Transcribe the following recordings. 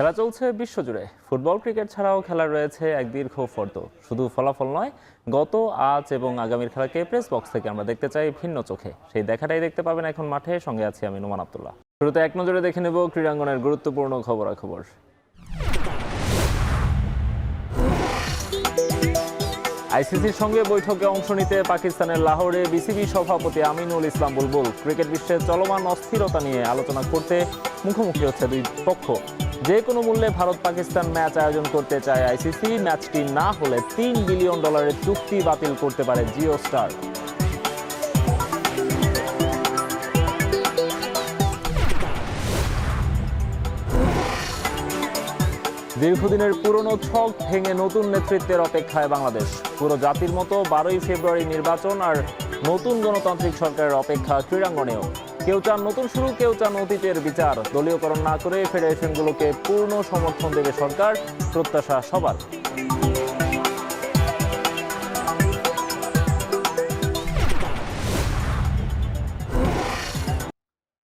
খেলা চলছে বিশ্বজুড়ে। ফুটবল, ক্রিকেট ছাড়াও খেলা রয়েছে এক দীর্ঘ ফর্দ। শুধু ফলাফল নয়, গত, আজ এবং আগামীর খেলাকে প্রেস বক্স থেকে আমরা দেখতে চাই ভিন্ন চোখে। সেই দেখাটাই দেখতে পাবেন এখন মাঠে। সঙ্গে আছি আমি নোমান আব্দুল্লাহ। শুরুতে এক নজরে দেখে নেব ক্রীড়াঙ্গনের গুরুত্বপূর্ণ খবরাখবর। আইসিসির সঙ্গে বৈঠকে অংশ নিতে পাকিস্তানের লাহোরে বিসিবি সভাপতি আমিনুল ইসলাম বুলবুল। ক্রিকেট বিশ্বের চলমান অস্থিরতা নিয়ে আলোচনা করতে মুখোমুখি হচ্ছে দুই পক্ষ। যে কোনো মূল্যে ভারত পাকিস্তান ম্যাচ আয়োজন করতে চায় আইসিসি। ম্যাচটি না হলে $3 বিলিয়ন চুক্তি বাতিল করতে পারে জিও স্টার। দীর্ঘদিনের পুরনো ছক ভেঙে নতুন নেতৃত্বের অপেক্ষায় বাংলাদেশ। পুরো জাতির মতো 12ই ফেব্রুয়ারি নির্বাচন আর নতুন গণতান্ত্রিক সরকারের অপেক্ষা ক্রীড়াঙ্গনেও। কেউ চান নতুন শুরু, কেউ চান অতীতের বিচার। দলীয়করণ না করে ফেডারেশনগুলোকে পূর্ণ সমর্থন দেবে সরকার, প্রত্যাশা সবার।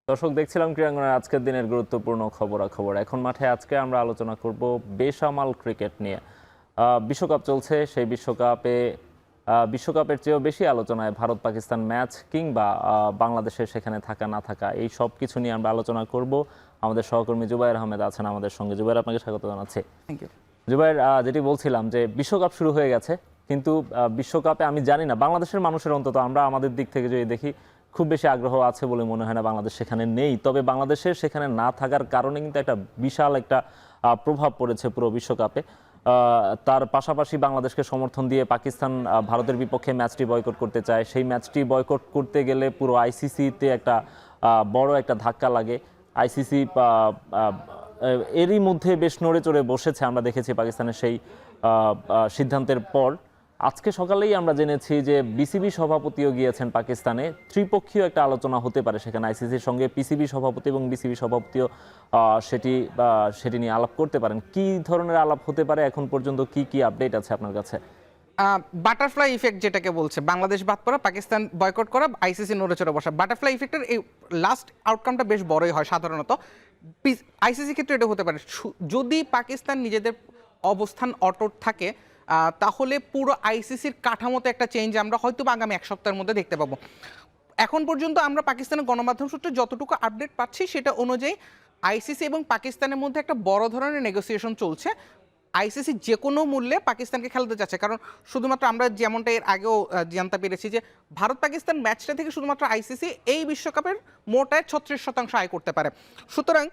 দর্শক, দেখছিলাম ক্রীড়াঙ্গনের আজকের দিনের গুরুত্বপূর্ণ খবরাখবর। এখন মাঠে আজকে আমরা আলোচনা করব বেসামাল ক্রিকেট নিয়ে। বিশ্বকাপ চলছে, সেই বিশ্বকাপের চেয়েও বেশি আলোচনায় ভারত পাকিস্তান ম্যাচ কিংবা বাংলাদেশের সেখানে থাকা না থাকা, এই সব কিছু নিয়ে আমরা আলোচনা করব। আমাদের সহকর্মী জুবায়ের আহমেদ আছেন আমাদের সঙ্গে। জুবায়ের, আপনাকে স্বাগত জানাচ্ছি। Thank you. জুবায়ের, যেটি বলছিলাম যে বিশ্বকাপ শুরু হয়ে গেছে, কিন্তু বিশ্বকাপে আমি জানি না বাংলাদেশের মানুষের, অন্তত আমরা আমাদের দিক থেকে যদি দেখি, খুব বেশি আগ্রহ আছে বলে মনে হয় না বাংলাদেশ সেখানে নেই। তবে বাংলাদেশের সেখানে না থাকার কারণে কিন্তু একটা বিশাল একটা প্রভাব পড়েছে পুরো বিশ্বকাপে। তার পাশাপাশি বাংলাদেশকে সমর্থন দিয়ে পাকিস্তান ভারতের বিপক্ষে ম্যাচটি বয়কট করতে চায়। সেই ম্যাচটি বয়কট করতে গেলে পুরো আইসিসিতে একটা বড় একটা ধাক্কা লাগে। আইসিসি এরই মধ্যে বেশ নড়ে চড়ে বসেছে, আমরা দেখেছি পাকিস্তানের সেই সিদ্ধান্তের পর। আজকে সকালেই আমরা জেনেছি যে বিসিবি সভাপতিও গিয়েছেন পাকিস্তানে। ত্রিপক্ষীয় একটা আলোচনা হতে পারে সেখানে আইসিসির সঙ্গে। পিসিবি সভাপতি এবং বিসিবি সভাপতিও সেটি নিয়ে আলাপ করতে পারেন। কি ধরনের আলাপ হতে পারে, এখন পর্যন্ত কি আপডেট আছে আপনার কাছে? বাটারফ্লাই ইফেক্ট যেটাকে বলছে, বাংলাদেশ বাদ পড়া, পাকিস্তান বয়কট করা, আইসিসি নড়েচড়ে বসা। বাটারফ্লাই ইফেক্টের এই লাস্ট আউটকামটা বেশ বড়ই হয় সাধারণত। আইসিসি ক্ষেত্রে এটা হতে পারে যদি পাকিস্তান নিজেদের অবস্থান অটুট থাকে, তাহলে পুরো আইসিসির কাঠামোতে একটা চেঞ্জ আমরা হয়তো আগামী এক সপ্তাহের মধ্যে দেখতে পাবো। এখন পর্যন্ত আমরা পাকিস্তানের গণমাধ্যম সূত্রে যতটুকু আপডেট পাচ্ছি সেটা অনুযায়ী আইসিসি এবং পাকিস্তানের মধ্যে একটা বড় ধরনের নেগোসিয়েশন চলছে। আইসিসি যে কোনো মূল্যে পাকিস্তানকে খেলতে যাচ্ছে, কারণ শুধুমাত্র আমরা যেমনটা এর আগেও জানতে পেরেছি যে ভারত পাকিস্তান ম্যাচটা থেকে শুধুমাত্র আইসিসি এই বিশ্বকাপের মোট আয় 36% আয় করতে পারে। সুতরাং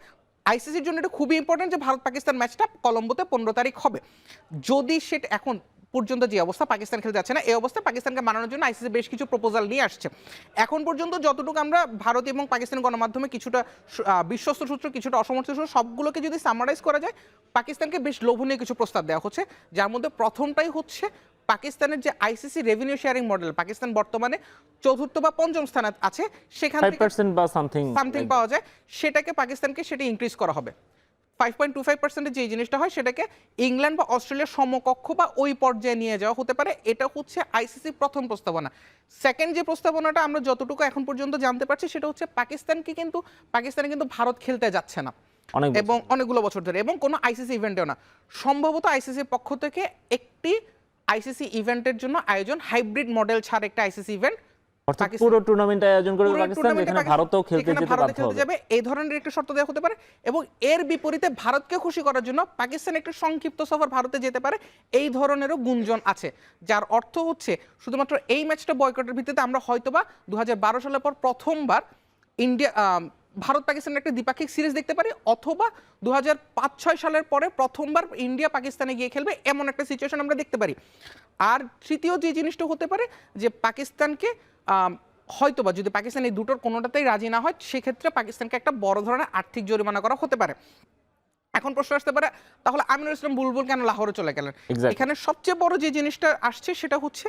আইসিসির জন্য এটা খুবই ইম্পর্টেন্ট যে ভারত পাকিস্তান ম্যাচটা কলম্বোতে 15 তারিখ হবে। যদি সেটা এখন পর্যন্ত যে অবস্থা, পাকিস্তান খেলতে যাচ্ছে না, এই অবস্থায় পাকিস্তানকে মানানোর জন্য আইসিসি বেশ কিছু প্রপোজাল নিয়ে আসছে। এখন পর্যন্ত যতটুকু আমরা ভারত এবং পাকিস্তানের গণমাধ্যমে কিছুটা বিশ্বস্ত সূত্র, কিছুটা অসমর্থ সূত্র, সবগুলোকে যদি সামারাইজ করা যায়, পাকিস্তানকে বেশ লোভনীয় কিছু প্রস্তাব দেওয়া হচ্ছে। যার মধ্যে প্রথমটাই হচ্ছে পাকিস্তানের যে ICC revenue sharing model, Pakistan বর্তমানে 4th বা 5ম স্থানে আছে, সেখান থেকে 5% বা সামথিং পাওয়া যায়, সেটাকে পাকিস্তানকে সেটা ইনক্রিজ করা হবে। 5.25% যে জিনিসটা হয় সেটাকে ইংল্যান্ড বা অস্ট্রেলিয়ার সমকক্ষ বা ওই পর্যায়ে নিয়ে যাওয়া হতে পারে। এটা হচ্ছে আইসিসির প্রথম প্রস্তাবনা। সেকেন্ড যে প্রস্তাবনাটা আমরা যতটুকু এখন পর্যন্ত জানতে পারছি সেটা হচ্ছে পাকিস্তানে কিন্তু ভারত খেলতে যাচ্ছে না এবং অনেকগুলো বছর ধরে, এবং কোনো আইসিসি ইভেন্টেও না। সম্ভবত আইসিসির পক্ষ থেকে একটি আইসিসি ইভেন্টের জন্য আয়োজন, হাইব্রিড মডেল ছাড় একটা আইসিসি ইভেন্ট, পুরো টুর্নামেন্ট আয়োজন করবে পাকিস্তান, যেখানে ভারতও খেলতে যাবে, এই ধরনের একটা শর্ত দেওয়া হতে পারে। এবং এর বিপরীতে ভারতকে খুশি করার জন্য পাকিস্তান একটা সংক্ষিপ্ত সফর ভারতে যেতে পারে, এই ধরনেরও গুঞ্জন আছে। যার অর্থ হচ্ছে শুধুমাত্র এই ম্যাচটা বয়কটের ভিত্তিতে আমরা হয়তোবা 2012 সালের পর প্রথমবার ভারত পাকিস্তানের একটা দ্বিপাক্ষিক সিরিজ দেখতে পারি, অথবা 2005-6 সালের পরে প্রথমবার ইন্ডিয়া পাকিস্তানে গিয়ে খেলবে, এমন একটা সিচুয়েশন আমরা দেখতে পারি। আর তৃতীয় যে জিনিসটা হতে পারে যে পাকিস্তানকে হয়তোবা যদি পাকিস্তান এই দুটোর কোনোটাতেই রাজি না হয়, সেক্ষেত্রে পাকিস্তানকে একটা বড় ধরনের আর্থিক জরিমানা করা হতে পারে। এখন প্রশ্ন আসতে পারে, তাহলে আমিনুল ইসলাম বুলবুল কেন লাহোরে চলে গেলেন? এখানে সবচেয়ে বড় যে জিনিসটা আসছে সেটা হচ্ছে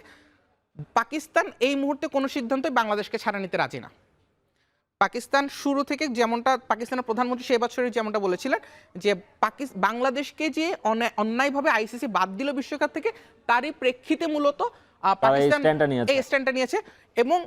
পাকিস্তান এই মুহূর্তে কোনো সিদ্ধান্তই বাংলাদেশকে ছাড়া নিতে রাজি না। পাকিস্তান শুরু থেকে যেমনটা পাকিস্তানের প্রধানমন্ত্রী সেই বছরের যেমনটা বলেছিলেন যে বাংলাদেশকে যে অন্যায়ভাবে আইসিসি বাদ দিল বিশ্বকাপ থেকে, তারই প্রেক্ষিতে মূলত পাকিস্তান এই স্ট্যান্ডটা নিয়েছে। এবং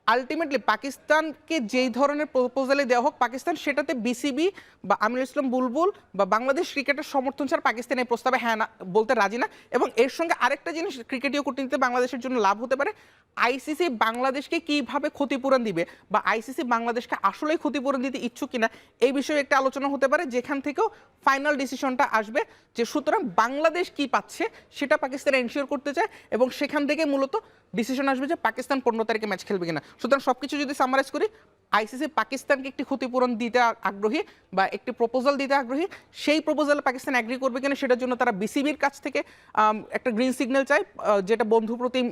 আলটিমেটলি পাকিস্তানকে যেই ধরনের প্রপোজালে দেওয়া হোক, পাকিস্তান সেটাতে বিসিবি বা আমিনুল ইসলাম বুলবুল বা বাংলাদেশ ক্রিকেটের সমর্থন ছাড়া পাকিস্তান এই প্রস্তাবে হ্যাঁ না বলতে রাজি না। এবং এর সঙ্গে আরেকটা জিনিস ক্রিকেটীয় কূটনীতিতে বাংলাদেশের জন্য লাভ হতে পারে, আইসিসি বাংলাদেশকে কিভাবে ক্ষতিপূরণ দিবে বা আইসিসি বাংলাদেশকে আসলেই ক্ষতিপূরণ দিতে ইচ্ছুক কিনা এই বিষয়ে একটা আলোচনা হতে পারে, যেখান থেকেও ফাইনাল ডিসিশনটা আসবে যে সুতরাং বাংলাদেশ কি পাচ্ছে সেটা পাকিস্তান এনশিওর করতে চায়, এবং সেখান থেকে মূলত ডিসিশন আসবে যে পাকিস্তান 15 তারিখে ম্যাচ খেলবে কিনা। সুতরাং সবকিছু যদি সামারাইজ করি, আইসিসি পাকিস্তানকে একটি ক্ষতিপূরণ দিতে আগ্রহী বা একটি প্রপোজাল দিতে আগ্রহী। সেই প্রপোজালে পাকিস্তান অ্যাগ্রি করবে কিনা সেটার জন্য তারা বিসিবির কাছ থেকে একটা গ্রিন সিগন্যাল চায়, যেটা বন্ধুপ্রতিম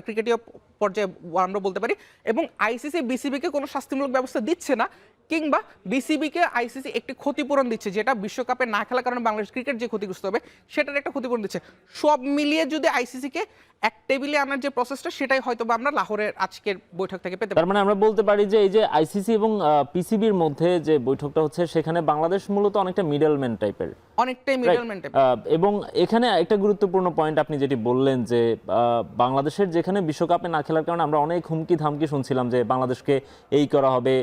ক্রিকেটীয় পর্যায়ে আমরা বলতে পারি। এবং আইসিসি বিসিবিকে কোনো শাস্তিমূলক ব্যবস্থা দিচ্ছে না, কিংবা বিসিবিকে আইসিসি একটি ক্ষতিপূরণ দিচ্ছে, যেটা বিশ্বকাপে না খেলার কারণে বাংলাদেশ ক্রিকেট যে ক্ষতিগ্রস্ত হবে সেটার একটা ক্ষতিপূরণ দিচ্ছে। সব মিলিয়ে যদি আইসিসিকে এক টেবিলে আনার যে প্রসেসটা, সেটাই হয়তো আমরা লাহোরের আজকের বৈঠক থেকে পেতে পারি। তার মানে আমরা বলতে পারি যে এই যে আইসিসি এবং পিসিবির মধ্যে যে বৈঠকটা হচ্ছে সেখানে বাংলাদেশ মূলত অনেকটা মিডলম্যান টাইপের, অনেকটাই মিডলম্যান টাইপ। এবং এখানে একটা গুরুত্বপূর্ণ পয়েন্ট আপনি যেটি বললেন যে বাংলাদেশের যেখানে বিশ্বকাপে না খেলার কারণে আমরা অনেক হুমকি ধামকি শুনছিলাম যে বাংলাদেশকে এই করা হবে,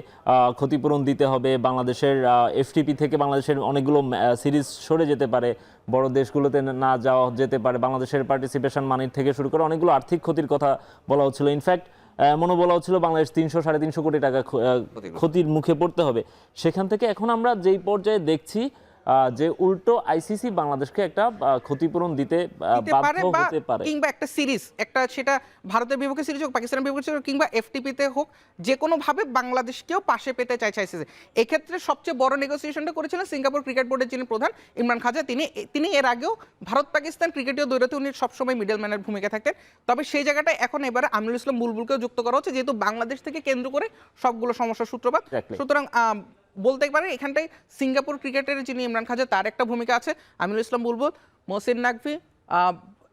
ক্ষতিপূরণ দিতে হবে, বাংলাদেশের এফটিপি থেকে বাংলাদেশের অনেকগুলো সিরিজ সরে যেতে পারে, বড় দেশগুলোতে না যাওয়া যেতে পারে, বাংলাদেশের পার্টিসিপেশন মানির থেকে শুরু করে অনেকগুলো আর্থিক ক্ষতির কথা বলা হচ্ছিল। ইনফ্যাক্ট এমনও বলা হচ্ছিল বাংলাদেশ 300-350 কোটি টাকা ক্ষতির মুখে পড়তে হবে। সেখান থেকে এখন আমরা যেই পর্যায়ে দেখছি যে উল্টো আইসিসি বাংলাদেশকে একটা ক্ষতিপূরণ দিতে বাধ্য হতে পারে, কিংবা একটা সিরিজ, একটা সেটা ভারতের বিপক্ষে সিরিজ হোক, পাকিস্তানের বিপক্ষে সিরিজ হোক, কিংবা এফটিপিতে হোক, যে কোনো ভাবে বাংলাদেশকেও পাশে পেতে চাইছে আইসিসি। এক্ষেত্রে সবচেয়ে বড় নেগোসিয়েশনটা করেছিলেন সিঙ্গাপুর ক্রিকেট বোর্ডের যিনি প্রধান ইমরান খাজা। তিনি এর আগেও ভারত পাকিস্তান ক্রিকেটীয় দ্বৈরথে উনি সবসময় মিডলম্যানের ভূমিকা থাকতেন। তবে সেই জায়গাটা এখন এবারে আমিনুল ইসলাম বুলবুলকেও যুক্ত করা হচ্ছে, যেহেতু বাংলাদেশ থেকে কেন্দ্র করে সবগুলো সমস্যার সূত্রপাত। সুতরাং বলতে পারে এখানটায় সিঙ্গাপুর ক্রিকেটের যিনি ইমরান খাজা তার একটা ভূমিকা আছে, আমিনুল ইসলাম বুলবুল, মহসিন নাকভি,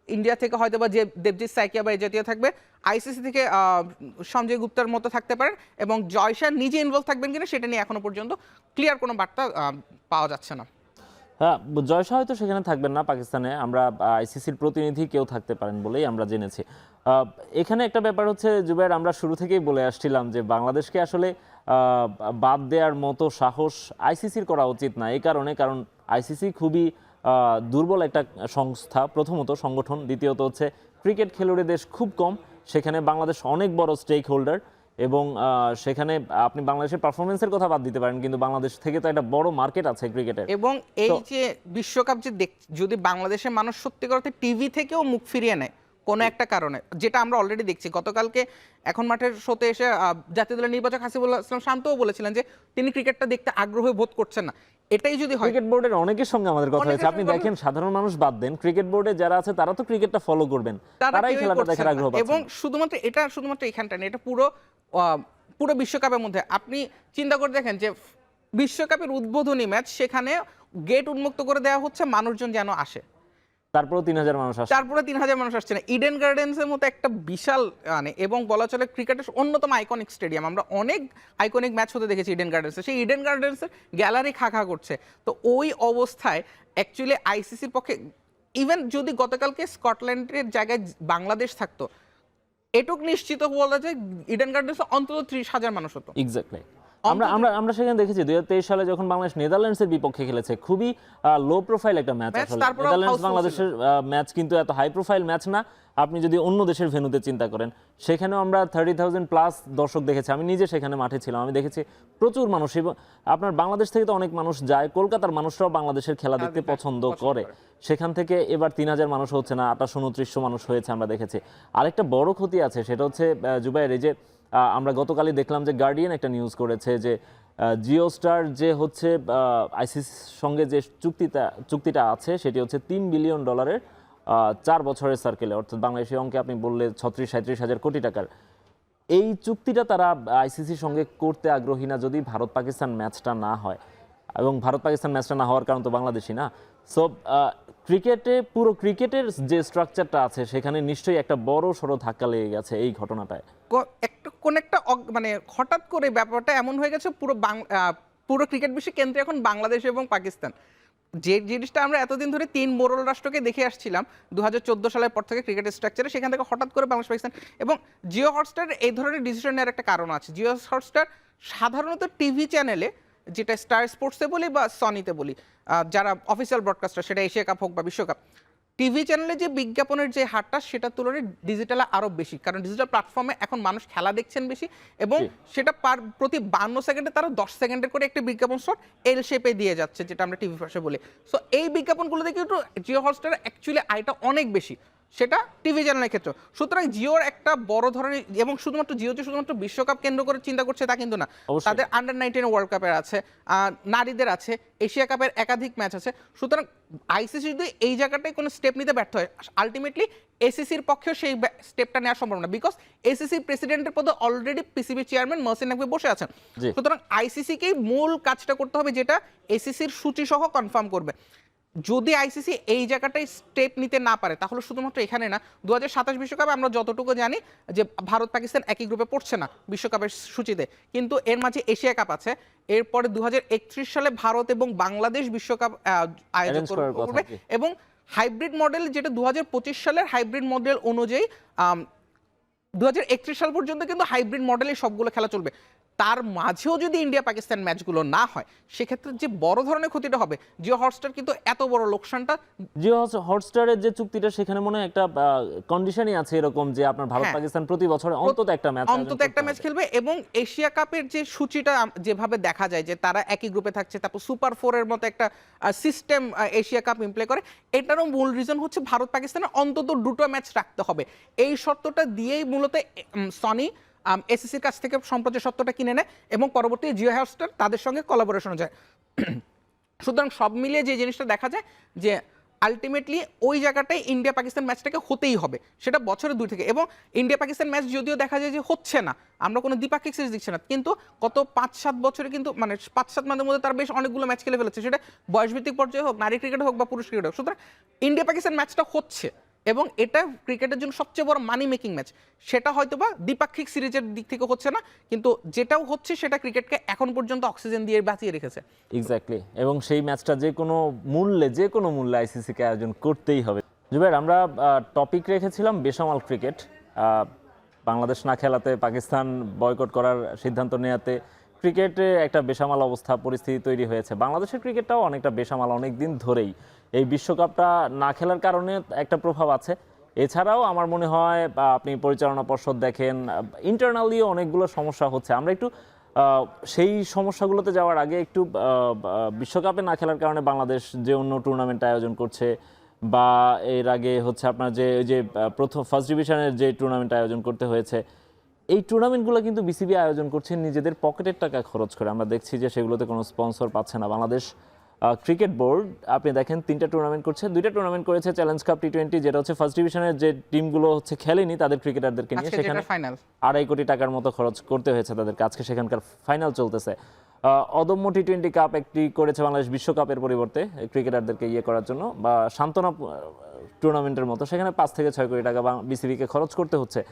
ইন্ডিয়া থেকে হয়তো বা যে দেবজিৎ সাইকিয়া বা এই জাতীয় থাকবে, আইসিসি থেকে সঞ্জয় গুপ্তার মতো থাকতে পারেন, এবং জয়শাহ নিজে ইনভলভ থাকবেন কিনা সেটা নিয়ে এখনো পর্যন্ত ক্লিয়ার কোনো বার্তা পাওয়া যাচ্ছে না। হ্যাঁ, জয়শাহ হয়তো সেখানে থাকবেন না, পাকিস্তানে আমরা আইসিসির প্রতিনিধি কেউ থাকতে পারেন বলেই আমরা জেনেছি। এখানে একটা ব্যাপার হচ্ছে জুবাইর, আমরা শুরু থেকেই বলে আসছিলাম যে বাংলাদেশকে আসলে বাদ দেওয়ার মতো সাহস আইসিসির করা উচিত না, এই কারণ আইসিসি খুবই দুর্বল একটা সংস্থা, প্রথমত সংগঠন, দ্বিতীয়ত হচ্ছে ক্রিকেট খেলুড়ে দেশ খুব কম, সেখানে বাংলাদেশ অনেক বড় স্টেক হোল্ডার, এবং সেখানে আপনি বাংলাদেশের পারফরমেন্সের কথা বাদ দিতে পারেন, কিন্তু বাংলাদেশ থেকে তো একটা বড় মার্কেট আছে ক্রিকেটের। এবং এই যে বিশ্বকাপ যে যদি বাংলাদেশের মানুষ সত্যিকার অর্থে টিভি থেকেও মুখ ফিরিয়ে নেয় কোনো একটা কারণে, যেটা আমরা অলরেডি দেখছি, গতকালকে এখন মাঠের শোতে এসে জাতীয় দলের নির্বাচক হাসিবুল ইসলাম শান্তও বলেছিলেন যে তিনি ক্রিকেটটা দেখতে আগ্রহ বোধ করছেন না। এটাই যদি হয়, ক্রিকেট বোর্ডের অনেকের সঙ্গে আমাদের কথা হয়েছে, আপনি দেখেন সাধারণ মানুষ বাদ দেন, ক্রিকেট বোর্ডে যারা আছে তারা তো ক্রিকেটটা ফলো করবেন, তারাই খেলাটা দেখার আগ্রহ পাচ্ছেন। এবং শুধুমাত্র এখানটা না, এটা পুরো বিশ্বকাপের মধ্যে আপনি চিন্তা করে দেখেন যে বিশ্বকাপের উদ্বোধনী ম্যাচ, সেখানে গেট উন্মুক্ত করে দেওয়া হচ্ছে, মানুষজন যেন আসে, তারপরে 3000 মানুষ আসছে, তারপরে 3000 মানুষ আসছে না। ইডেন গার্ডেন্সের মতো একটা বিশাল এবং বলা চলে ক্রিকেটের অন্যতম আইকনিক স্টেডিয়াম, আমরা অনেক আইকনিক ম্যাচ হতে দেখেছি ইডেন গার্ডেন্সে, সেই ইডেন গার্ডেন্সের গ্যালারি খা করছে। তো ওই অবস্থায় অ্যাকচুয়ালি আইসিসির পক্ষে, ইভেন যদি গতকালকে স্কটল্যান্ডের জায়গায় বাংলাদেশ থাকতো, এটুক নিশ্চিত বলা যায় ইডেন গার্ডেন্সে অন্তত 30,000 মানুষ হতো। এক্স্যাক্টলি। আমরা সেখানে দেখেছি 2023 সালে যখন বাংলাদেশ নেদারল্যান্ডসের বিপক্ষে খেলেছে, খুবই লো প্রোফাইল একটা ম্যাচ আসলে। নেদারল্যান্ডস বাংলাদেশের ম্যাচ কিন্তু এত হাই প্রোফাইল ম্যাচ না, আপনি যদি অন্য দেশের ভেন্যুতে চিন্তা করেন। সেখানেও আমরা 30,000 প্লাস দর্শক দেখেছি, আমি নিজে সেখানে মাঠে ছিলাম, আমি দেখেছি প্রচুর মানুষ। এবং আপনার বাংলাদেশ থেকে তো অনেক মানুষ যায়, কলকাতার মানুষরাও বাংলাদেশের খেলা দেখতে পছন্দ করে, সেখান থেকে এবার 3000 মানুষ হচ্ছে না, 2800-2900 মানুষ হয়েছে আমরা দেখেছি। আরেকটা বড় ক্ষতি আছে, সেটা হচ্ছে জুবাইর, এই যে আমরা গতকালই দেখলাম যে গার্ডিয়ান একটা নিউজ করেছে যে জিও স্টার যে হচ্ছে আইসিসির সঙ্গে যে চুক্তিটা আছে সেটি হচ্ছে $3 বিলিয়ন 4 বছরের সার্কেলে, অর্থাৎ বাংলাদেশি অঙ্কে আপনি বললে 36-37 হাজার কোটি টাকার। এই চুক্তিটা তারা আইসিসির সঙ্গে করতে আগ্রহী না যদি ভারত পাকিস্তান ম্যাচটা না হয়, এবং ভারত পাকিস্তান ম্যাচটা না হওয়ার কারণ তো বাংলাদেশি না। সো পুরো ক্রিকেটের যে স্ট্রাকচারটা আছে সেখানে নিশ্চয়ই একটা বড় সড়ো ধাক্কা লেগে গেছে এই ঘটনাটায়। মানে হঠাৎ করে ব্যাপারটা এমন হয়ে গেছে, পুরো ক্রিকেট বিশ্বের কেন্দ্রে এখন বাংলাদেশ এবং পাকিস্তান। যে জিনিসটা আমরা এতদিন ধরে 3 মোড়ল রাষ্ট্রকে দেখে আসছিলাম 2014 সালের পর থেকে ক্রিকেটের স্ট্রাকচারে, সেখান থেকে হঠাৎ করে বাংলাদেশ পাকিস্তান এবং জিও হটস্টার এই ধরনের ডিসিশন নেওয়ার একটা কারণ আছে। জিও হটস্টার সাধারণত টিভি চ্যানেলে, যেটা স্টার স্পোর্টসে বলি বা সনিতে বলি, যারা অফিসিয়াল ব্রডকাস্টার, সেটা এশিয়া কাপ হোক বা বিশ্বকাপ, টিভি চ্যানেলে যে বিজ্ঞাপনের যে হারটা সেটার তুলনায় ডিজিটালে আরও বেশি, কারণ ডিজিটাল প্ল্যাটফর্মে এখন মানুষ খেলা দেখছেন বেশি এবং সেটা প্রতি 52 সেকেন্ডে তারা 10 সেকেন্ডের করে একটি বিজ্ঞাপন স্লট এল শেপে দিয়ে যাচ্ছে, যেটা আমরা টিভি ভাষায় বলি। সো এই বিজ্ঞাপনগুলো দেখে একটু জিও হটস্টার অ্যাকচুয়ালি আয়টা অনেক বেশি, সেটা টিভি চ্যানেলের ক্ষেত্রে। সুতরাং জিওর একটা বড় ধরনের, এবং শুধুমাত্র জিও যে শুধুমাত্র বিশ্বকাপ কেন্দ্র করে চিন্তা করছে তা কিন্তু না, তাদের আন্ডার-19 ওয়ার্ল্ড কাপের আছে, নারীদের আছে, এশিয়া কাপের একাধিক ম্যাচ আছে। সুতরাং আইসিসি যদি এই জায়গাটায় কোনো স্টেপ নিতে ব্যর্থ হয়, আলটিমেটলি এসিসির পক্ষেও সেই স্টেপটা নেওয়া সম্ভব না, বিকজ এসিসির প্রেসিডেন্টের পদে already PCB chairman Mohsin Naqvi বসে আছেন। সুতরাং আইসিসিকেই মূল কাজটা করতে হবে, যেটা এসিসির সূচি সহ কনফার্ম করবে। যদি আইসিসি এই জায়গাটায় স্টেপ নিতে না পারে, তাহলে শুধুমাত্র এখানে না, 2027 বিশ্বকাপে আমরা যতটুকু জানি যে ভারত পাকিস্তান একই গ্রুপে পড়ছে না বিশ্বকাপের সূচিতে, কিন্তু এর মাঝে এশিয়া কাপ আছে, এরপরে 2031 সালে ভারত এবং বাংলাদেশ বিশ্বকাপ আয়োজন করবে, এবং হাইব্রিড মডেল, যেটা 2025 সালের হাইব্রিড মডেল অনুযায়ী 2031 সাল পর্যন্ত কিন্তু হাইব্রিড মডেলে সবগুলো খেলা চলবে। তার মাঝেও যদি ইন্ডিয়া পাকিস্তান ম্যাচগুলো না হয়, সেক্ষেত্রে যে বড় ধরনের ক্ষতিটা হবে, জিও হটস্টার কিন্তু এত বড় লোকসানটা, জিও হটস্টারের যে চুক্তিটা সেখানে মনে হয় একটা কন্ডিশনই আছে এরকম যে আপনার ভারত পাকিস্তান প্রতি বছরে অন্তত একটা ম্যাচ খেলবে, এবং এশিয়া কাপের যে সূচিটা যেভাবে দেখা যায় যে তারা একই গ্রুপে থাকছে, তারপর সুপার 4 এর মতো একটা সিস্টেম এশিয়া কাপ ইমপ্লে করে, এটারও মূল রিজন হচ্ছে ভারত পাকিস্তানের অন্তত 2টো ম্যাচ রাখতে হবে। এই শর্তটা দিয়েই মূলত সনি এসিসির কাছ থেকে সম্প্রচার সত্ত্বটা কিনে নেয় এবং পরবর্তী জিও হটস্টার তাদের সঙ্গে কোলাবোরেশনে যায়। সুতরাং সব মিলিয়ে যে জিনিসটা দেখা যায় যে আলটিমেটলি ওই জায়গাটায় ইন্ডিয়া পাকিস্তান ম্যাচটাকে হতেই হবে, সেটা বছরে 2 থেকে। এবং ইন্ডিয়া পাকিস্তান ম্যাচ যদিও দেখা যায় যে হচ্ছে না, আমরা কোনো দ্বিপাক্ষিক সিরিজ দিচ্ছি না, কিন্তু গত 5-7 বছরে কিন্তু মানে 5-7 মাসের মধ্যে তার বেশ অনেকগুলো ম্যাচ খেলে ফেলেছে, সেটা বয়সভিত্তিক পর্যায়ে হোক, নারী ক্রিকেট হোক বা পুরুষ ক্রিকেট হোক। সুতরাং ইন্ডিয়া পাকিস্তান ম্যাচটা হচ্ছে এবং এটা ক্রিকেটের জন্য সবচেয়ে বড় মানি মেকিং ম্যাচ, সেটা হয়তো বা দ্বিপাক্ষিক সিরিজের দিক থেকে হচ্ছে না, কিন্তু যেটাও হচ্ছে সেটা ক্রিকেটকে এখন পর্যন্ত অক্সিজেন দিয়ে বাঁচিয়ে রেখেছে। এক্স্যাক্টলি, এবং সেই ম্যাচটা যে কোনো মূল্যে আইসিসিকে আয়োজন করতেই হবে। জুবাইর, আমরা টপিক রেখেছিলাম বেসামাল ক্রিকেট, বাংলাদেশ না খেলাতে, পাকিস্তান বয়কট করার সিদ্ধান্ত নেওয়াতে ক্রিকেটে একটা বেসামাল অবস্থা পরিস্থিতি তৈরি হয়েছে। বাংলাদেশের ক্রিকেটটাও অনেকটা বেসামাল অনেক দিন ধরেই, এই বিশ্বকাপটা না খেলার কারণে একটা প্রভাব আছে। এছাড়াও আমার মনে হয় আপনি পরিচালনা পর্ষদ দেখেন, ইন্টারনালিও অনেকগুলো সমস্যা হচ্ছে। আমরা একটু সেই সমস্যাগুলোতে যাওয়ার আগে একটু বিশ্বকাপে না খেলার কারণে বাংলাদেশ যে অন্য টুর্নামেন্ট আয়োজন করছে, বা এর আগে হচ্ছে আপনার যে প্রথম ফার্স্ট ডিভিশনের যে টুর্নামেন্ট আয়োজন করতে হয়েছে, এই টুর্নামেন্টগুলো কিন্তু বিসিবি আয়োজন করছে নিজেদের পকেটের টাকা খরচ করে। আমরা দেখছি যে সেগুলোতে কোনো স্পন্সর পাচ্ছে না বাংলাদেশ ক্রিকেট বোর্ড। আপনি দেখেন 3টা টুর্নামেন্ট করছে, 2টা টুর্নামেন্ট করেছে চ্যালেঞ্জ কাপ টি20, যেটা হচ্ছে ফার্স্ট ডিভিশনের যে টিমগুলো হচ্ছে খেলেনি তাদের ক্রিকেটারদেরকে নিয়ে, সেখানে 2.5 কোটি টাকার মতো খরচ করতে হয়েছে তাদেরকে। আজকে সেখানকার ফাইনাল চলতেছে। অদম্য টি20 কাপ একটি করেছে বাংলাদেশ বিশ্বকাপের পরিবর্তে ক্রিকেটারদেরকে করার জন্য, বা সান্ত্বনা টুর্নামেন্টের মতো, সেখানে 5 থেকে 6 কোটি টাকা বিসিবিকে খরচ করতে হচ্ছে।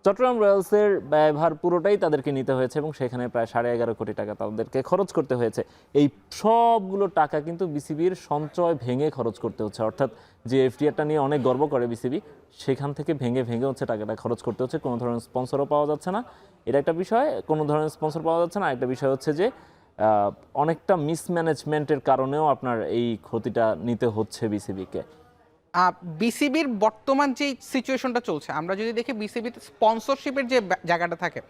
চট্টগ্রাম রয়্যালসের ব্যয়ভার পুরোটাই তাদেরকে নিতে হয়েছে এবং সেখানে প্রায় 11.5 কোটি টাকা তাদেরকে খরচ করতে হয়েছে। এই সবগুলো টাকা কিন্তু বিসিবির সঞ্চয় ভেঙে খরচ করতে হচ্ছে, অর্থাৎ যে এফটিআরটা নিয়ে অনেক গর্ব করে বিসিবি, সেখান থেকে ভেঙে হচ্ছে টাকাটা খরচ করতে হচ্ছে। কোনো ধরনের স্পন্সরও পাওয়া যাচ্ছে না, এটা একটা বিষয়। কোনো ধরনের স্পন্সর পাওয়া যাচ্ছে না, একটা বিষয় হচ্ছে যে অনেকটা মিসম্যানেজমেন্টের কারণেও আপনার এই ক্ষতিটা নিতে হচ্ছে বিসিবিকে। বিসিবির বর্তমান যে সিচুয়েশনটা চলছে, আমরা যদি দেখি বিসিবিতে স্পন্সরশিপের যে জায়গাটা থাকে,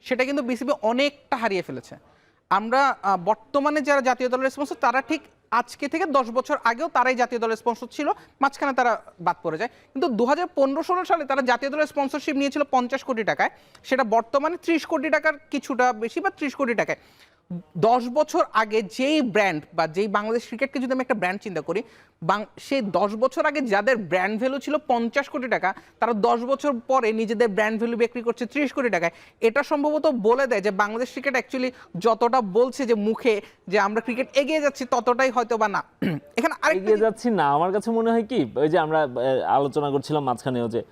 সেটা কিন্তু বিসিবি অনেকটা হারিয়ে ফেলেছে। আমরা বর্তমানে যারা জাতীয় দলের স্পন্সর, তারা ঠিক আজকে থেকে 10 বছর আগেও তারাই জাতীয় দলের স্পন্সর ছিল, মাঝখানে তারা বাদ পড়ে যায়। কিন্তু 2015-16 সালে তারা জাতীয় দলের স্পন্সরশিপ নিয়েছিল 50 কোটি টাকায়, সেটা বর্তমানে 30 কোটি টাকার কিছুটা বেশি, বা 30 কোটি টাকায়। 10 বছর আগে যেই ব্র্যান্ড বা যেই বাংলাদেশ ক্রিকেটকে যদি আমি একটা ব্র্যান্ড চিন্তা করি, সেই 10 বছর আগে যাদের ব্র্যান্ড ভ্যালু ছিল 50 কোটি টাকা, তারা 10 বছর পরে নিজেদের ব্র্যান্ড ভ্যালু বিক্রি করছে 30 কোটি টাকায়। এটা সম্ভবত বলে দেয় যে বাংলাদেশ ক্রিকেট অ্যাকচুয়ালি যতটা বলছে যে মুখে যে আমরা ক্রিকেট এগিয়ে যাচ্ছি, ততটাই হয়তো বা না। এখানে এগিয়ে যাচ্ছি না, আমার কাছে মনে হয় কি, ওই যে আমরা আলোচনা করছিলাম মাঝখানেও যে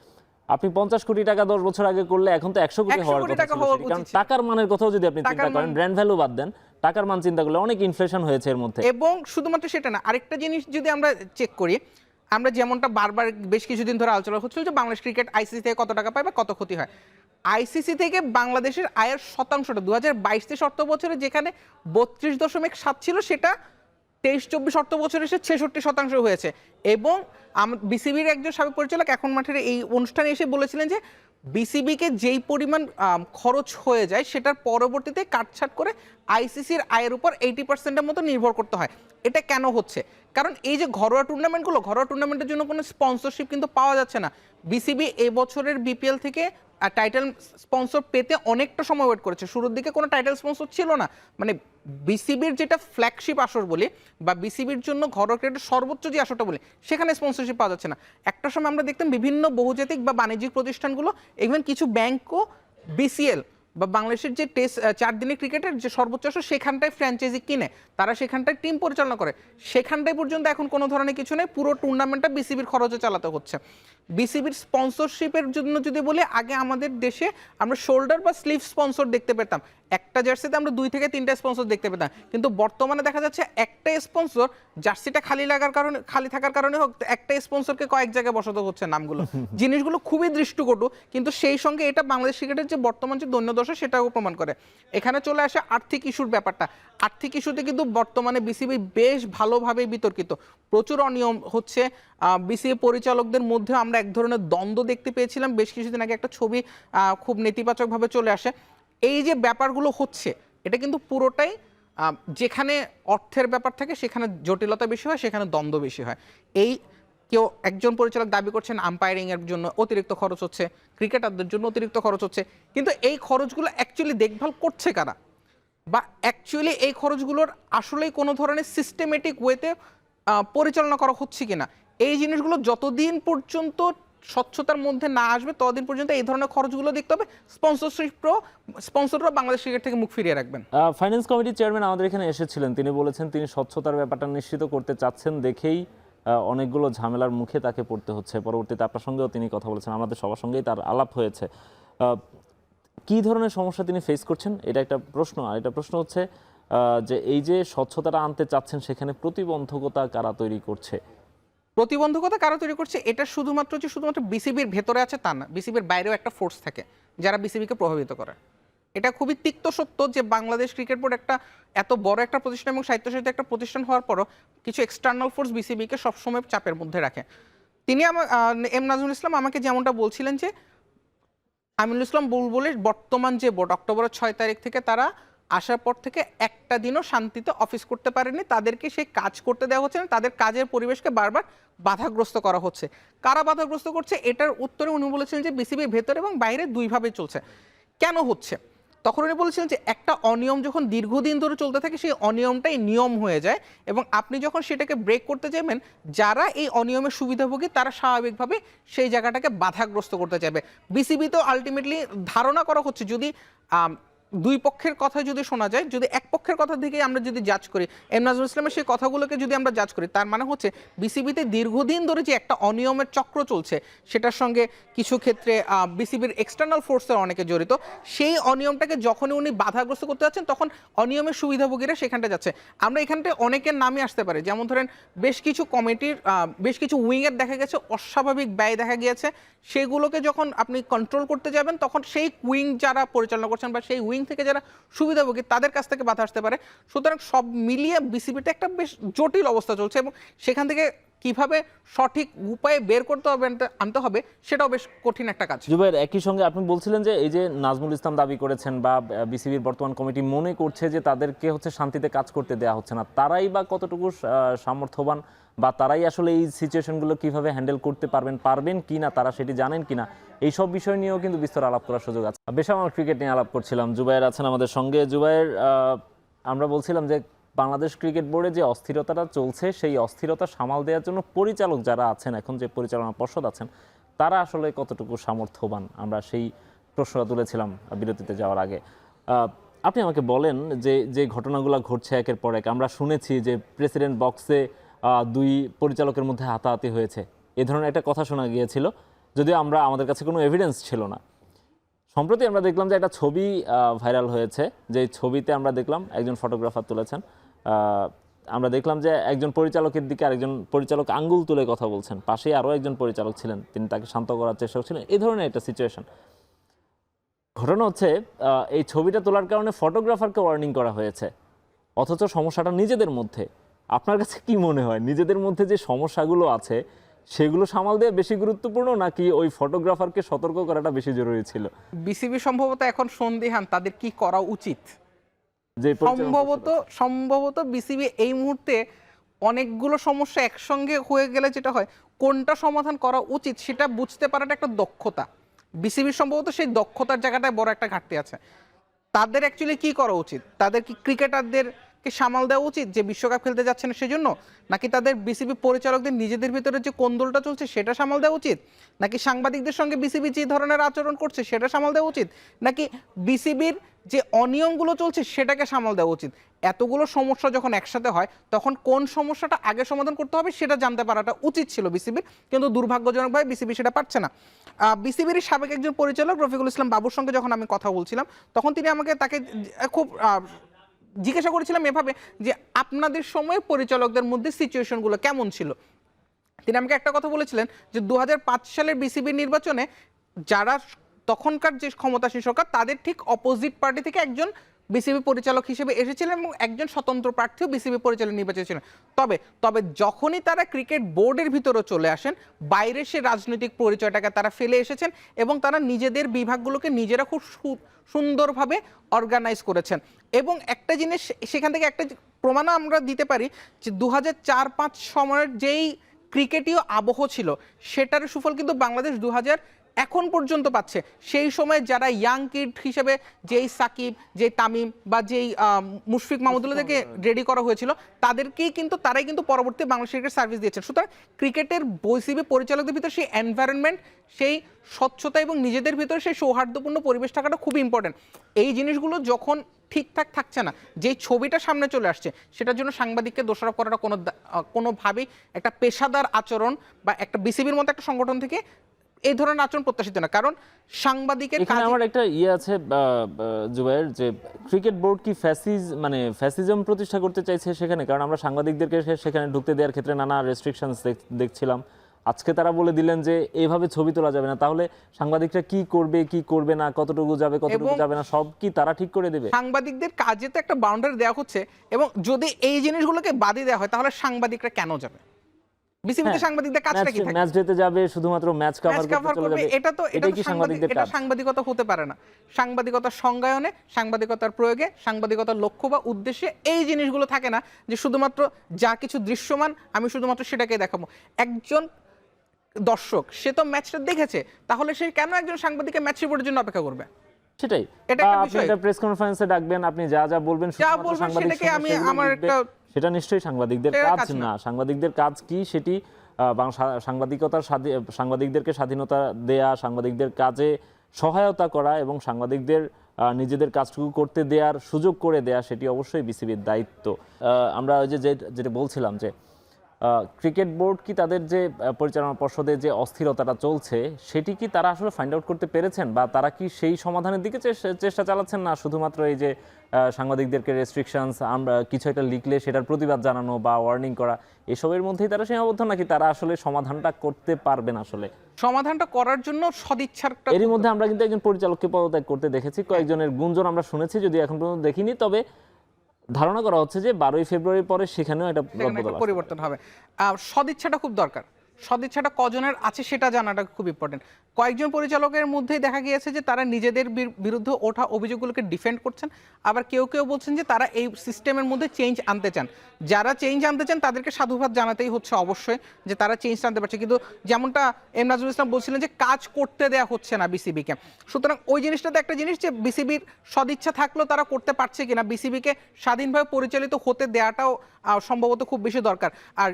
আপনি 50 কোটি টাকা 10 বছর আগে করলে এখন তো 100 কোটি হওয়ার কথা ছিল। কারণ টাকার মানের কথাও যদি আপনি চিন্তা করেন, ব্র্যান্ড ভ্যালু বাদ দেন, টাকার মান চিন্তা করলে অনেক ইনফ্লেশন হয়েছে এর মধ্যে। এবং শুধুমাত্র সেটা না, আরেকটা জিনিস যদি আমরা চেক করি, আমরা যেমনটা বারবার বেশ কিছুদিন ধরে আলোচনা হচ্ছিল যে বাংলাদেশ ক্রিকেট আইসিসি থেকে কত টাকা পায় বা কত ক্ষতি হয়। আইসিসি থেকে বাংলাদেশের আয়ের শতাংশটা 2022-23 অর্থ বছরে যেখানে 32.7 ছিল, সেটা 23-24 অর্থ বছরে এসে 66% হয়েছে। এবং বিসিবির একজন সাবেক পরিচালক এখন মাঠের এই অনুষ্ঠানে এসে বলেছিলেন যে বিসিবিকে যেই পরিমাণ খরচ হয়ে যায় সেটার পরবর্তীতে কাটছাট করে আইসিসির আয়ের উপর 80%-এর মতো নির্ভর করতে হয়। এটা কেন হচ্ছে? কারণ এই যে ঘরোয়া টুর্নামেন্টের জন্য কোনো স্পন্সরশিপ কিন্তু পাওয়া যাচ্ছে না। বিসিবি এবছরের বিপিএল থেকে টাইটেল স্পন্সর পেতে অনেকটা সময় ওয়েট করেছে। শুরুর দিকে কোনো টাইটেল স্পন্সর ছিল না, মানে বিসিবির যেটা ফ্ল্যাগশিপ আসর বলি বা বিসিবির জন্য ঘরোয়া ক্রিকেটের সর্বোচ্চ যে আসরটা বলি, সেখানে স্পন্সরশিপ পাওয়া যাচ্ছে না। একটা সময় আমরা দেখতাম বিভিন্ন বহুজাতিক বা বাণিজ্যিক প্রতিষ্ঠানগুলো, ইভেন কিছু ব্যাংকও বিসিএল বা বাংলাদেশের যে টেস্ট 4 দিনের ক্রিকেটের যে সর্বোচ্চ আসর সেখানটায় ফ্র্যাঞ্চাইজি কিনে তারা সেখানটায় টিম পরিচালনা করে, সেখানটায় পর্যন্ত এখন কোনো ধরনের কিছু নেই। পুরো টুর্নামেন্টটা বিসিবির খরচে চালাতে হচ্ছে। বিসিবির স্পন্সরশিপের জন্য যদি বলি, আগে আমাদের দেশে আমরা শোল্ডার বা স্লিভ স্পন্সর দেখতে পেতাম, একটা জার্সিতে আমরা 2 থেকে 3টা স্পন্সর দেখতে পেতাম। কিন্তু বর্তমানে দেখা যাচ্ছে একটা স্পন্সর জার্সিটা খালি থাকার কারণে হোক, একটা স্পন্সরকে কয়েক জায়গায় বসাতে হচ্ছে নামগুলো। জিনিসগুলো খুবই দৃষ্টিকটু, কিন্তু সেই সঙ্গে এটা বাংলাদেশ ক্রিকেটের যে বর্তমান যে দৈন্যদশা সেটাও প্রমাণ করে। এখানে চলে আসে আর্থিক ইস্যুর ব্যাপারটা। আর্থিক ইস্যুতে কিন্তু বর্তমানে বিসিবি বেশ ভালোভাবে বিতর্কিত, প্রচুর অনিয়ম হচ্ছে। বিসিবি পরিচালকদের মধ্যে আমরা এক ধরনের দ্বন্দ্ব দেখতে পেয়েছিলাম বেশ কিছুদিন আগে, একটা ছবি খুব নেতিবাচকভাবে চলে আসে। এই যে ব্যাপারগুলো হচ্ছে, এটা কিন্তু পুরোটাই যেখানে অর্থের ব্যাপার থাকে সেখানে জটিলতা বেশি হয়, সেখানে দ্বন্দ্ব বেশি হয়। এই একজন পরিচালক দাবি করছেন আম্পায়ারিং এর জন্য অতিরিক্ত খরচ হচ্ছে, ক্রিকেটারদের জন্য অতিরিক্ত খরচ হচ্ছে, কিন্তু এই খরচগুলো অ্যাকচুয়ালি দেখভাল করছে কারা, বা অ্যাকচুয়ালি এই খরচগুলোর আসলেই কোনো ধরনের সিস্টেমেটিক ওয়েতে পরিচালনা করা হচ্ছে কিনা, এই জিনিসগুলো যতদিন পর্যন্ত স্বচ্ছতার মধ্যে না আসবে ততদিন পর্যন্ত এই ধরনের খরচগুলো দেখতে হবে। স্পন্সররা বাংলাদেশ ক্রিকেট থেকে মুখ ফিরিয়ে রাখবেন। ফাইন্যান্স কমিটির চেয়ারম্যান আমাদের এখানে এসেছিলেন, তিনি বলেছেন তিনি স্বচ্ছতার ব্যাপারটা নিশ্চিত করতে চাচ্ছেন দেখেই অনেকগুলো ঝামেলার মুখে তাকে পড়তে হচ্ছে। পরবর্তীতে আপনার সঙ্গেও তিনি কথা বলেছেন, আমাদের সবার সঙ্গেই তার আলাপ হয়েছে। কি ধরনের সমস্যা তিনি ফেস করছেন এটা একটা প্রশ্ন। আর এটা প্রশ্ন হচ্ছে যে এই যে স্বচ্ছতাটা আনতে চাচ্ছেন সেখানে প্রতিবন্ধকতা কারা তৈরি করছে? প্রতিবন্ধকতা কারা তৈরি করছে এটা শুধুমাত্র বিসিবির ভেতরে আছে তা না, বিসিবির বাইরেও একটা ফোর্স থাকে যারা বিসিবিকে প্রভাবিত করে। এটা খুবই তিক্ত সত্য যে বাংলাদেশ ক্রিকেট বোর্ড একটা এত বড় একটা প্রতিষ্ঠান এবং স্বায়ত্তশাসিত একটা প্রতিষ্ঠান হওয়ার পরও কিছু এক্সটার্নাল ফোর্স বিসিবিকে সবসময় চাপের মধ্যে রাখে। তিনি এম নাজমুল ইসলাম আমাকে যেমনটা বলছিলেন যে আমিনুল ইসলাম বুলবুলের বর্তমান যে বোর্ড অক্টোবরের 6 তারিখ থেকে তারা আসার পর থেকে একটা দিনও শান্তিতে অফিস করতে পারেনি, তাদেরকে সেই কাজ করতে দেওয়া হচ্ছে না, তাদের কাজের পরিবেশকে বারবার বাধাগ্রস্ত করা হচ্ছে। কারা বাধাগ্রস্ত করছে এটার উত্তরে উনি বলেছিলেন যে বিসিবির ভেতরে এবং বাইরে দুইভাবে চলছে। কেন হচ্ছে? তখন উনি বলেছিলেন যে একটা অনিয়ম যখন দীর্ঘদিন ধরে চলতে থাকে সেই অনিয়মটাই নিয়ম হয়ে যায়, এবং আপনি যখন সেটাকে ব্রেক করতে চাইবেন যারা এই অনিয়মের সুবিধাভোগী তারা স্বাভাবিকভাবে সেই জায়গাটাকে বাধাগ্রস্ত করতে চাইবে। বিসিবি তো আলটিমেটলি ধারণা করা হচ্ছে যদি দুই পক্ষের কথা যদি শোনা যায়, যদি এক পক্ষের কথা থেকে আমরা যদি জাজ করি, এম নাজমুল ইসলামের সেই কথাগুলোকে যদি আমরা জাজ করি, তার মানে হচ্ছে বিসিবিতে দীর্ঘদিন ধরে যে একটা অনিয়মের চক্র চলছে সেটার সঙ্গে কিছু ক্ষেত্রে বিসিবির এক্সটার্নাল ফোর্সের অনেকে জড়িত। সেই অনিয়মটাকে যখনই উনি বাধাগ্রস্ত করতে যাচ্ছেন তখন অনিয়মের সুবিধাভোগীরা সেখানটা যাচ্ছে। আমরা এখানটায় অনেকের নামই আসতে পারে, যেমন ধরেন বেশ কিছু কমিটির বেশ কিছু উইংয়ের দেখা গেছে অস্বাভাবিক ব্যয় দেখা গিয়েছে, সেগুলোকে যখন আপনি কন্ট্রোল করতে যাবেন তখন সেই উইং যারা পরিচালনা করছেন বা সেই উইং থেকে যারা সুবিধাভোগী তাদের কাছ থেকে বাধা আসতে পারে। সুতরাং সব মিলিয়ে বিসিবিতে একটা বেশ জটিল অবস্থা চলছে, এবং সেখান থেকে কিভাবে সঠিক উপায়ে বের করতে হবে আনতে হবে সেটাও বেশ কঠিন একটা কাজ। জুবাইর, একই সঙ্গে আপনি বলছিলেন যে এই যে নাজমুল ইসলাম দাবি করেছেন বা বিসিবির বর্তমান কমিটি মনে করছে যে তাদেরকে হচ্ছে শান্তিতে কাজ করতে দেওয়া হচ্ছে না, তারাই বা কতটুকু সামর্থ্যবান বা তারাই আসলে এই সিচুয়েশনগুলো কিভাবে হ্যান্ডেল করতে পারবেন কিনা, তারা সেটি জানেন কিনা, এই সব বিষয় নিয়েও কিন্তু বিস্তর আলাপ করার সুযোগ আছে। বেসামাল ক্রিকেট নিয়ে আলাপ করছিলাম, জুবাইর আছেন আমাদের সঙ্গে। জুবাইর, আমরা বলছিলাম যে বাংলাদেশ ক্রিকেট বোর্ডে যে অস্থিরতাটা চলছে সেই অস্থিরতা সামাল দেওয়ার জন্য পরিচালক যারা আছেন, এখন যে পরিচালনা পর্ষদ আছেন, তারা আসলে কতটুকু সামর্থ্যবান, আমরা সেই প্রশ্নটা তুলেছিলাম বিরতিতে যাওয়ার আগে। আপনি আমাকে বলেন যে যে ঘটনাগুলো ঘটছে একের পর এক, আমরা শুনেছি যে প্রেসিডেন্ট বক্সে 2 পরিচালকের মধ্যে হাতাহাতি হয়েছে, এ ধরনের একটা কথা শোনা গিয়েছিল, যদিও আমাদের কাছে কোনো এভিডেন্স ছিল না। সম্প্রতি আমরা দেখলাম যে একটা ছবি ভাইরাল হয়েছে, যে ছবিতে আমরা দেখলাম একজন ফটোগ্রাফার তুলেছেন, আমরা দেখলাম যে একজন পরিচালকের দিকে আরেকজন পরিচালক আঙ্গুল তুলে কথা বলছেন, পাশেই আরও একজন পরিচালক ছিলেন, তিনি তাকে শান্ত করার চেষ্টা করছিলেন, এই ধরনের একটা সিচুয়েশন। ঘটনা হচ্ছে এই ছবিটা তোলার কারণে ফটোগ্রাফারকে ওয়ার্নিং করা হয়েছে, অথচ সমস্যাটা নিজেদের মধ্যে। আপনার কাছে কি মনে হয়, নিজেদের মধ্যে যে সমস্যাগুলো আছে সেগুলো সামাল দেওয়া বেশি গুরুত্বপূর্ণ নাকি ওই ফটোগ্রাফারকে সতর্ক করাটা বেশি জরুরি ছিল? বিসিবি সম্ভবত এখন সন্দিহান তাদের কি করা উচিত। যে সম্ভবত বিসিবি এই মুহূর্তে অনেকগুলো সমস্যা একসঙ্গে হয়ে গেলে যেটা হয়, কোনটা সমাধান করা উচিত সেটা বুঝতে পারাটা একটা দক্ষতা। বিসিবির সম্ভবত সেই দক্ষতার জায়গাটায় বড় একটা ঘাটতি আছে। তাদের অ্যাকচুয়ালি কি করা উচিত? তাদের কি ক্রিকেটারদেরকে সামাল দেওয়া উচিত যে বিশ্বকাপ খেলতে যাচ্ছে না সেজন্য, নাকি তাদের বিসিবি পরিচালকদের নিজেদের ভিতরে যে কোন্দলটা চলছে সেটা সামাল দেওয়া উচিত, নাকি সাংবাদিকদের সঙ্গে বিসিবি যে ধরনের আচরণ করছে সেটা সামাল দেওয়া উচিত, নাকি বিসিবির যে অনিয়মগুলো চলছে সেটাকে সামাল দেওয়া উচিত? এতগুলো সমস্যা যখন একসাথে হয় তখন কোন সমস্যাটা আগে সমাধান করতে হবে সেটা জানতে পারাটা উচিত ছিল বিসিবির, কিন্তু দুর্ভাগ্যজনকভাবে বিসিবি সেটা পারছে না। বিসিবির সাবেক একজন পরিচালক রফিকুল ইসলাম বাবুর সঙ্গে যখন আমি কথা বলছিলাম তখন তিনি আমাকে তাকে খুব জিজ্ঞাসা করেছিলাম এভাবে যে আপনাদের সময় পরিচালকদের মধ্যে সিচুয়েশনগুলো কেমন ছিল। তিনি আমাকে একটা কথা বলেছিলেন যে 2005 সালের বিসিবি নির্বাচনে যারা তখনকার যে ক্ষমতাসীন সরকার তাদের ঠিক অপোজিট পার্টি থেকে একজন বিসিবি পরিচালক হিসেবে এসেছিলেন এবং একজন স্বতন্ত্র প্রার্থীও বিসিবি পরিচালক নির্বাচিত ছিলেন। তবে যখনই তারা ক্রিকেট বোর্ডের ভিতরে চলে আসেন, বাইরে সে রাজনৈতিক পরিচয়টাকে তারা ফেলে এসেছেন এবং তারা নিজেদের বিভাগগুলোকে নিজেরা খুব সুন্দরভাবে অর্গানাইজ করেছেন। এবং একটা জিনিস সেখান থেকে একটা প্রমাণও আমরা দিতে পারি যে 2004-05 সময়ের যেই ক্রিকেটীয় আবহ ছিল সেটার সুফল কিন্তু বাংলাদেশ এখন পর্যন্ত পাচ্ছে। সেই সময় যারা ইয়াং কিড হিসেবে যেই সাকিব, যেই তামিম বা যেই মুশফিক মাহমুদুল্লাহকে রেডি করা হয়েছিল তারাই কিন্তু পরবর্তী বাংলাদেশ ক্রিকেট সার্ভিস দিয়েছেন। সুতরাং ক্রিকেটের বিসিবি পরিচালকদের ভিতরে সেই এনভায়রনমেন্ট, সেই স্বচ্ছতা এবং নিজেদের ভিতরে সেই সৌহার্দ্যপূর্ণ পরিবেশ থাকাটা খুব ইম্পর্টেন্ট। এই জিনিসগুলো যখন ঠিকঠাক থাকছে না, যেই ছবিটা সামনে চলে আসছে সেটার জন্য সাংবাদিককে দোষারোপ করাটা কোনোভাবেই একটা পেশাদার আচরণ বা একটা বিসিবির মতো একটা সংগঠন থেকে এই ধরনের আচরণ প্রত্যাশিত না। কারণ সাংবাদিকের এখানে আমার একটা আছে জুবায়ের, যে ক্রিকেট বোর্ড কি ফ্যাসিজম প্রতিষ্ঠা করতে চাইছে সেখানে? কারণ আমরা সাংবাদিকদেরকে সেখানে ঢুকতে দেওয়ার ক্ষেত্রে নানা রেস্ট্রিকশনস দেখছিলাম। আজকে তারা বলে দিলেন যে এইভাবে ছবি তোলা যাবে না, তাহলে সাংবাদিকরা কি করবে কি করবে না, কতটুকু যাবে কতটুকু যাবে না, সব কি তারা ঠিক করে দেবে? সাংবাদিকদের কাজে তো একটা বাউন্ডারি দেওয়া হচ্ছে, এবং যদি এই জিনিসগুলোকে বাদই দেওয়া হয় তাহলে সাংবাদিকরা কেন যাবে? বিসিবিতে সাংবাদিকদের কাজটা কি থাকে? ম্যাচ ডেতে যাবে, শুধুমাত্র ম্যাচ কভার করতে চলে যাবে। এটা কি সাংবাদিকদের কাজ? সাংবাদিকতা হতে পারে না। সাংবাদিকতার সংজ্ঞায়নে, সাংবাদিকতার প্রয়োগে, সাংবাদিকতার লক্ষ্য বা উদ্দেশ্যে এই জিনিসগুলো থাকে না যে শুধুমাত্র যা কিছু দৃশ্যমান আমি শুধুমাত্র সেটাকে দেখাবো। একজন দর্শক সে তো ম্যাচটা দেখেছে, তাহলে সে কেন একজন সাংবাদিকের ম্যাচ রিপোর্টের জন্য অপেক্ষা করবে? সেটাই। এটা একটা বিষয়। আপনি প্রেস কনফারেন্সে ডাকবেন, আপনি যা যা বলবেন সেটাকে আমি আমার একটা, সেটা নিশ্চয়ই সাংবাদিকদের কাজ না। সাংবাদিকদের কাজ কি সেটি সাংবাদিকদেরকে স্বাধীনতা দেয়া, সাংবাদিকদের কাজে সহায়তা করা এবং সাংবাদিকদের নিজেদের কাজটুকু করতে দেওয়ার সুযোগ করে দেয়া, সেটি অবশ্যই বিসিবির দায়িত্ব। আমরা ওই যেটা বলছিলাম যে ক্রিকেট বোর্ড কি তাদের যে পরিচালনা পর্ষদে যে অস্থিরতাটা চলছে সেটি কি তারা আসলে ফাইন্ড আউট করতে পেরেছেন, বা তারা কি সেই সমাধানের দিকে চেষ্টা চালাচ্ছেন, না শুধুমাত্র এই যে সাংবাদিকদেরকে রেস্ট্রিকশনস, আমরা কিছু একটা লিখলে সেটার প্রতিবাদ জানানো বা ওয়ার্নিং করা, এসবের মধ্যেই তারা সীমাবদ্ধ, নাকি তারা আসলে সমাধানটা করতে পারবেন? আসলে সমাধানটা করার জন্য সদিচ্ছার, এরই মধ্যে আমরা কিন্তু একজন পরিচালককে পদত্যাগ করতে দেখেছি, কয়েকজনের গুঞ্জন আমরা শুনেছি, যদি এখন পর্যন্ত দেখিনি, তবে ধারণা করা হচ্ছে যে 12ই ফেব্রুয়ারি পরে সেখানেও একটা পরিবর্তন হবে। সদিচ্ছাটা খুব দরকার। সদিচ্ছাটা কজনের আছে সেটা জানাটা খুব ইম্পর্টেন্ট। কয়েকজন পরিচালকের মধ্যেই দেখা গিয়েছে যে তারা নিজেদের বিরুদ্ধে ওঠা অভিযোগগুলোকে ডিফেন্ড করছেন, আবার কেউ কেউ বলছেন যে তারা এই সিস্টেমের মধ্যে চেঞ্জ আনতে চান। যারা চেঞ্জ আনতে চান তাদেরকে সাধুবাদ জানাতেই হচ্ছে অবশ্যই, যে তারা চেঞ্জ আনতে পারছে, কিন্তু যেমনটা এম নাজরুল ইসলাম বলছিলেন যে কাজ করতে দেওয়া হচ্ছে না বিসিবিকে। সুতরাং ওই জিনিসটাতে একটা জিনিস যে বিসিবির সদিচ্ছা থাকলেও তারা করতে পারছে কিনা, বিসিবিকে স্বাধীনভাবে পরিচালিত হতে দেওয়াটাও সম্ভবত খুব বেশি দরকার। আর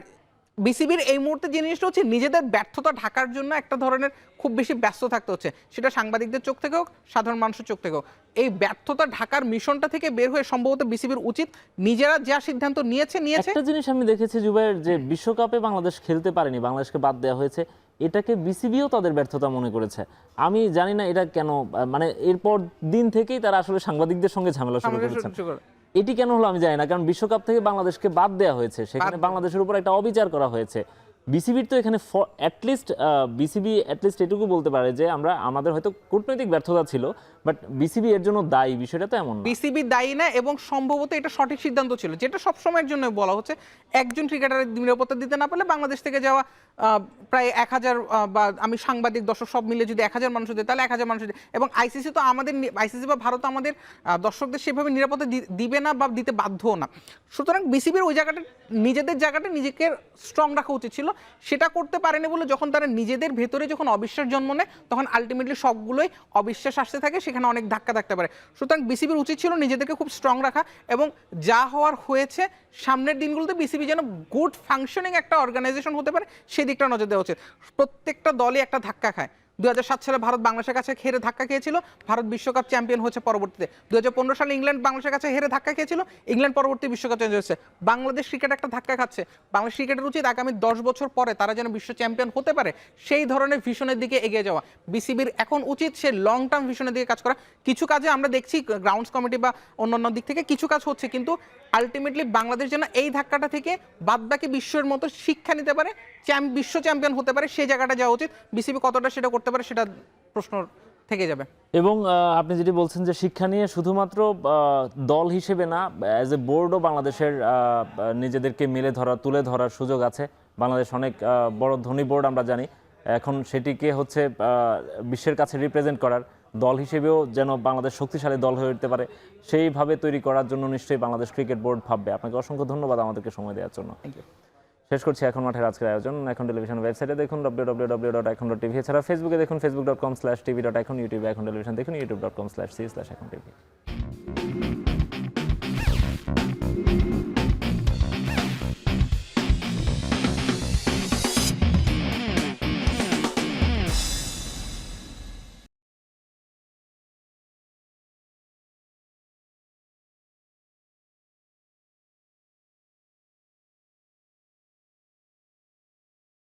বিসিবির এই মুহূর্তে জিনিসটা হচ্ছে নিজেদের ব্যর্থতা ঢাকার জন্য একটা ধরনের খুব বেশি ব্যস্ত থাকতে হচ্ছে, সেটা সাংবাদিকদের চোখ থেকে হোক, সাধারণ মানুষের চোখ থেকে হোক। এই ব্যর্থতা ঢাকার মিশনটা থেকে বের হয়ে সম্ভবত বিসিবির উচিত নিজেরা যা সিদ্ধান্ত নিয়েছে। একটা জিনিস আমি দেখেছি জুবাইর, যে বিশ্বকাপে বাংলাদেশ খেলতে পারেনি, বাংলাদেশকে বাদ দেওয়া হয়েছে, এটাকে বিসিবিও তাদের ব্যর্থতা মনে করেছে। আমি জানি না এটা কেন, মানে এরপর দিন থেকেই তারা আসলে সাংবাদিকদের সঙ্গে ঝামেলা শুরু করেছে। এটি কেন হলো আমি জানি না, কারণ বিশ্বকাপ থেকে বাংলাদেশকে বাদ দেওয়া হয়েছে, সেখানে বাংলাদেশের উপর একটা অবিচার করা হয়েছে। বিসিবির তো এখানে বিসিবি অ্যাটলিস্ট এটুকু বলতে পারে যে আমরা আমাদের হয়তো কূটনৈতিক ব্যর্থতা ছিল, বাট বিসিবি এর জন্য দায়ী, বিষয়টা তো এমন না। বিসিবি দায়ী না, এবং সম্ভবত এটা সঠিক সিদ্ধান্ত ছিল, যেটা সবসময়ের জন্য বলা হচ্ছে একজন ক্রিকেটারের নিরাপত্তা দিতে না পারলে বাংলাদেশ থেকে যাওয়া প্রায় 1000 বা আমি সাংবাদিক দর্শক সব মিলে যদি 1000 মানুষ দেয় তাহলে 1000 মানুষ দেয়, এবং আইসিসি তো আমাদের আইসিসি বা ভারত আমাদের দর্শকদের সেভাবে নিরাপত্তা দিবে না বা দিতে বাধ্যও না। সুতরাং বিসিবির ওই জায়গাটা নিজেদের জায়গাটা নিজেকে স্ট্রং রাখা উচিত ছিল, সেটা করতে পারেনি বলে যখন তারা নিজেদের ভেতরে যখন অবিশ্বাস জন্ম নেয় তখন আলটিমেটলি সবগুলোই অবিশ্বাস আসতে থাকে, সেখানে অনেক ধাক্কা থাকতে পারে। সুতরাং বিসিবির উচিত ছিল নিজেদেরকে খুব স্ট্রং রাখা, এবং যা হওয়ার হয়েছে সামনের দিনগুলোতে বিসিবি যেন গুড ফাংশনিং একটা অর্গানাইজেশন হতে পারে সেই দিকটা নজর দেওয়া উচিত। প্রত্যেকটা দলই একটা ধাক্কা খায়। 2007 সালে ভারত বাংলাদেশের কাছে হেরে ধাক্কা খেয়েছিল, ভারত বিশ্বকাপ চ্যাম্পিয়ন হয়েছে পরবর্তীতে। 2015 সালে ইংল্যান্ড বাংলাদেশের কাছে হেরে ধাক্কা খেয়েছিল, ইংল্যান্ড পরবর্তী বিশ্বকাপ চ্যাম্পিয়ন হয়েছে। বাংলাদেশ ক্রিকেট একটা ধাক্কা খাচ্ছে, বাংলাদেশ ক্রিকেটের উচিত আগামী 10 বছর পরে তারা যেন বিশ্ব চ্যাম্পিয়ন হতে পারে সেই ধরনের ভিশনের দিকে এগিয়ে যাওয়া। বিসিবির এখন উচিত সে লং টার্ম ভিশনের দিকে কাজ করা। কিছু কাজে আমরা দেখছি গ্রাউন্ডস কমিটি বা অন্যান্য দিক থেকে কিছু কাজ হচ্ছে, কিন্তু আলটিমেটলি বাংলাদেশ যেন এই ধাক্কাটা থেকে বাদবাকি বিশ্বের মতো শিক্ষা নিতে পারে, বিশ্ব চ্যাম্পিয়ন হতে পারে, সেই জায়গাটা যাওয়া উচিত। বিসিবি কতটা সেটা করতে পারে সেটা প্রশ্ন থেকে যাবে। এবং আপনি যেটি বলছেন যে শিক্ষা নিয়ে শুধুমাত্র দল হিসেবে না, অ্যাজ এ বোর্ডও বাংলাদেশের নিজেদেরকে তুলে ধরার সুযোগ আছে। বাংলাদেশ অনেক বড় ধনী বোর্ড আমরা জানি, এখন সেটিকে হচ্ছে বিশ্বের কাছে রিপ্রেজেন্ট করার দল হিসেবেও যেন বাংলাদেশ শক্তিশালী দল হয়ে উঠতে পারে, সেইভাবে তৈরি করার জন্য নিশ্চয়ই বাংলাদেশ ক্রিকেট বোর্ড ভাববে। আপনাকে অসংখ্য ধন্যবাদ আমাদেরকে সময় দেওয়ার জন্য। শেষ করছি এখন মাঠের আজকের আয়োজন। এখন টেলিভিশন ওয়েবসাইটে দেখুন www.ekhon.tv, এছাড়া ফেসবুকে দেখুন facebook.com/tv.ekhon, ইউটিউবে এখন টেলিভিশন দেখুন youtube.com/c/ekhon tv।